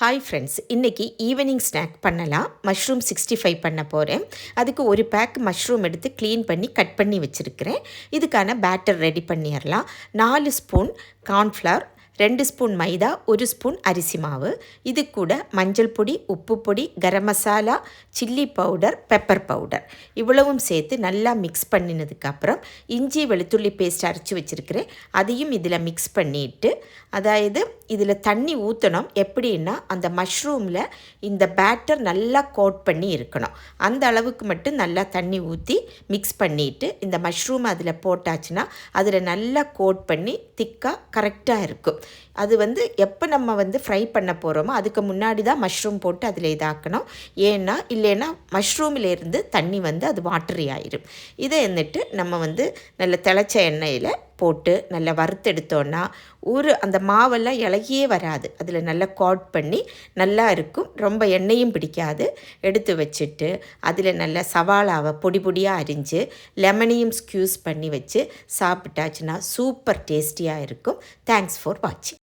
Hi friends, இன்றைக்கி evening snack பண்ணலாம். Mushroom 65 பண்ண போகிறேன். அதுக்கு ஒரு பேக் மஷ்ரூம் எடுத்து க்ளீன் பண்ணி கட் பண்ணி வச்சுருக்கிறேன். இதுக்கான பேட்டர் ரெடி பண்ணிடலாம். 4 spoon cornflour, 2 spoon maida, 1 spoon அரிசி மாவு. இது கூட மஞ்சள் பொடி, உப்பு பொடி, garam masala, chilli powder, pepper powder இவ்வளவும் சேர்த்து நல்லா மிக்ஸ் பண்ணினதுக்கப்புறம் இஞ்சி வெளுத்துள்ளி பேஸ்ட் அரைச்சி வச்சுருக்கிறேன். அதையும் இதில் மிக்ஸ் பண்ணிவிட்டு, அதாவது இதில் தண்ணி ஊற்றணும். எப்படின்னா அந்த மஷ்ரூமில் இந்த பேட்டர் நல்லா கோட் பண்ணி இருக்கணும். அந்த அளவுக்கு மட்டும் நல்லா தண்ணி ஊற்றி மிக்ஸ் பண்ணிவிட்டு இந்த மஷ்ரூம் அதில் போட்டாச்சுன்னா அதில் நல்லா கோட் பண்ணி திக்காக கரெக்டாக இருக்கும். அது எப்போ நம்ம ஃப்ரை பண்ண போகிறோமோ அதுக்கு முன்னாடி தான் மஷ்ரூம் போட்டு அதில் இதாக்கணும். ஏன்னா இல்லைன்னா மஷ்ரூமிலேருந்து தண்ணி அது வாட்டரி ஆயிரும். இதை എന്നിട്ട് நம்ம நல்ல திளைச்ச எண்ணெயில் போட்டு நல்லா வறுத்தெடுத்தோன்னா அந்த மாவெல்லாம் இலகியே வராது. அதில் நல்லா கோட் பண்ணி நல்லா இருக்கும். ரொம்ப எண்ணெயும் பிடிக்காது. எடுத்து வச்சுட்டு அதில் நல்லா சவாலாவை பொடி பொடியாக அரிஞ்சு லெமனையும் ஸ்க்யூஸ் பண்ணி வச்சு சாப்பிட்டாச்சுன்னா சூப்பர் டேஸ்டியாக இருக்கும். தேங்க்ஸ் ஃபார் வாட்சிங்.